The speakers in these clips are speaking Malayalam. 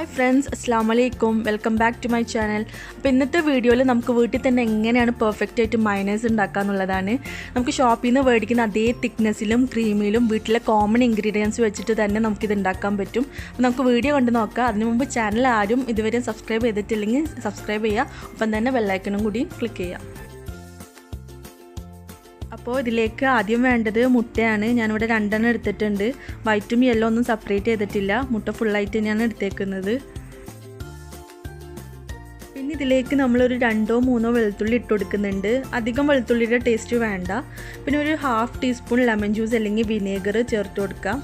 Hi friends, Assalamualaikum. Welcome back to my channel. അപ്പോൾ ഇന്നത്തെ വീഡിയോയിൽ നമുക്ക് വീട്ടിൽ തന്നെ എങ്ങനെയാണ് പെർഫെക്റ്റ് ആയിട്ട് മയോണൈസ് ഉണ്ടാക്കാന്നുള്ളതാണ്. നമുക്ക് ഷോപ്പിൽ നിന്ന് മേടിക്കുന്ന അതേ തിക്നെസ്സിലും ക്രീമിലും വീട്ടിലെ കോമൺ ഇൻഗ്രീഡിയൻസ് വെച്ചിട്ട് തന്നെ നമുക്ക് ഇത് ഉണ്ടാക്കാൻ പറ്റും. അപ്പോൾ നമുക്ക് വീഡിയോ കണ്ടു നോക്കാം. അതിനു മുമ്പ് ചാനൽ ആരും ഇതുവരെ സബ്സ്ക്രൈബ് ചെയ്തിട്ടില്ലെങ്കിൽ സബ്സ്ക്രൈബ് ചെയ്യുക. ഒപ്പം തന്നെ ബെൽ ഐക്കണും കൂടി ക്ലിക്ക് ചെയ്യുക. അപ്പോൾ ഇതിലേക്ക് ആദ്യം വേണ്ടത് മുട്ടയാണ്. ഞാനിവിടെ 2 എണ്ണം എടുത്തിട്ടുണ്ട്. വൈറ്റും യെല്ലോ ഒന്നും സെപ്പറേറ്റ് ചെയ്തിട്ടില്ല. മുട്ട ഫുള്ളായിട്ട് തന്നെയാണ് എടുത്തേക്കുന്നത്. പിന്നെ ഇതിലേക്ക് നമ്മളൊരു 2-3 വെളുത്തുള്ളി ഇട്ട് കൊടുക്കുന്നുണ്ട്. അധികം വെളുത്തുള്ളിയുടെ ടേസ്റ്റ് വേണ്ട. പിന്നെ ഒരു 1/2 ടീസ്പൂൺ ലെമൺ ജ്യൂസ് അല്ലെങ്കിൽ വിനേഗർ ചേർത്ത് കൊടുക്കാം.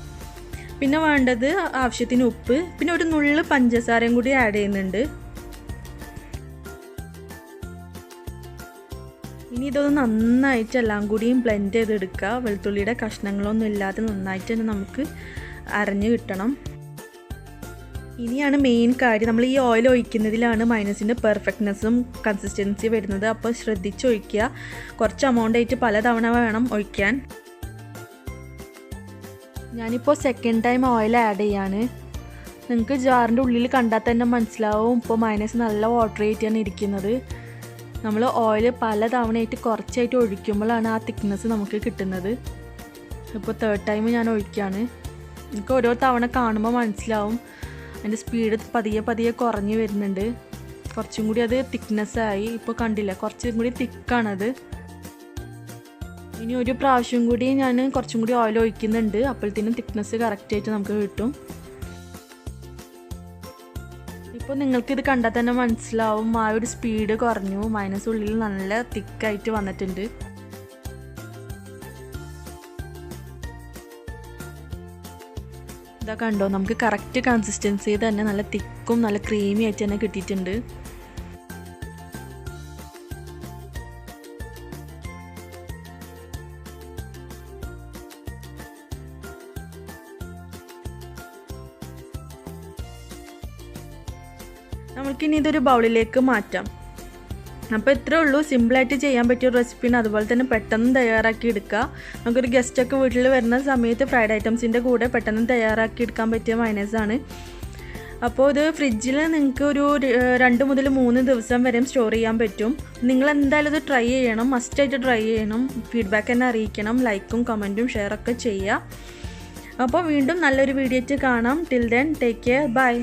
പിന്നെ വേണ്ടത് ആവശ്യത്തിന് ഉപ്പ്, പിന്നെ ഒരു നുള്ള് പഞ്ചസാരയും കൂടി ആഡ് ചെയ്യുന്നുണ്ട്. ഇനി ഇതൊന്ന് നന്നായിട്ട് എല്ലാം കൂടിയും ബ്ലെൻഡ് ചെയ്തെടുക്കുക. വെളുത്തുള്ളിയുടെ കഷ്ണങ്ങളൊന്നും ഇല്ലാതെ നന്നായിട്ട് തന്നെ നമുക്ക് അരഞ്ഞ് കിട്ടണം. ഇനിയാണ് മെയിൻ കാര്യം, നമ്മൾ ഈ ഓയിൽ ഒഴിക്കുന്നതിലാണ് മയോണൈസിൻ്റെ പെർഫെക്റ്റ്നെസ്സും കൺസിസ്റ്റൻസി വരുന്നത്. അപ്പോൾ ശ്രദ്ധിച്ച് ഒഴിക്കുക. കുറച്ച് എമൗണ്ട് ആയിട്ട് പലതവണ വേണം ഒഴിക്കാൻ. ഞാനിപ്പോൾ സെക്കൻഡ് ടൈം ഓയിൽ ആഡ് ചെയ്യാണ്. നിങ്ങൾക്ക് ജാറിൻ്റെ ഉള്ളിൽ കണ്ടാൽ തന്നെ മനസ്സിലാവും ഇപ്പോൾ മയോണൈസ് നല്ല വാട്ടർ ആയിട്ടാണ് ഇരിക്കുന്നത്. നമ്മൾ ഓയിൽ പല തവണയായിട്ട് കുറച്ചായിട്ട് ഒഴിക്കുമ്പോഴാണ് ആ തിക്നെസ് നമുക്ക് കിട്ടുന്നത്. ഇപ്പോൾ 3rd ടൈം ഞാൻ ഒഴിക്കുകയാണ്. എനിക്ക് ഓരോ തവണ കാണുമ്പോൾ മനസ്സിലാവും അതിൻ്റെ സ്പീഡ് പതിയെ കുറഞ്ഞു വരുന്നുണ്ട്. കുറച്ചും കൂടി അത് തിക്നെസ്സായി. ഇപ്പോൾ കണ്ടില്ല, കുറച്ചും കൂടി തിക്കാണത്. ഇനി ഒരു പ്രാവശ്യം കൂടി ഞാൻ കുറച്ചും കൂടി ഓയിൽ ഒഴിക്കുന്നുണ്ട്. അപ്പോഴത്തേനും തിക്നെസ് കറക്റ്റായിട്ട് നമുക്ക് കിട്ടും. ഇപ്പോൾ നിങ്ങൾക്കിത് കണ്ടാൽ തന്നെ മനസ്സിലാവും ആ ഒരു സ്പീഡ് കുറഞ്ഞു. മയോണൈസ് ഉള്ളിൽ നല്ല തിക്കായിട്ട് വന്നിട്ടുണ്ട്. ഇതാ കണ്ടോ, നമുക്ക് കറക്റ്റ് കൺസിസ്റ്റൻസി തന്നെ നല്ല തിക്കും നല്ല ക്രീമി ആയിട്ട് തന്നെ കിട്ടിയിട്ടുണ്ട്. നമുക്കിനി ഇതൊരു ബൗളിലേക്ക് മാറ്റാം. അപ്പോൾ ഇത്രേ ഉള്ളൂ, സിമ്പിളായിട്ട് ചെയ്യാൻ പറ്റിയ റെസിപ്പിയാണ്. അതുപോലെ തന്നെ പെട്ടെന്ന് തയ്യാറാക്കി എടുക്കുക. നമുക്കൊരു ഗസ്റ്റൊക്കെ വീട്ടിൽ വരുന്ന സമയത്ത് ഫ്രൈഡ് ഐറ്റംസിൻ്റെ കൂടെ പെട്ടെന്ന് തയ്യാറാക്കി എടുക്കാൻ പറ്റിയ മയോണൈസാണ്. അപ്പോൾ ഇത് ഫ്രിഡ്ജിൽ നിങ്ങൾക്ക് ഒരു 2 മുതൽ 3 ദിവസം വരെയും സ്റ്റോർ ചെയ്യാൻ പറ്റും. നിങ്ങൾ എന്തായാലും ഇത് ട്രൈ ചെയ്യണം, മസ്റ്റായിട്ട് ട്രൈ ചെയ്യണം. ഫീഡ്ബാക്ക് തന്നെ അറിയിക്കണം. ലൈക്കും കമൻറ്റും ഷെയറൊക്കെ ചെയ്യുക. അപ്പോൾ വീണ്ടും നല്ലൊരു വീഡിയോ ആയിട്ട് കാണാം. Till then take care, by.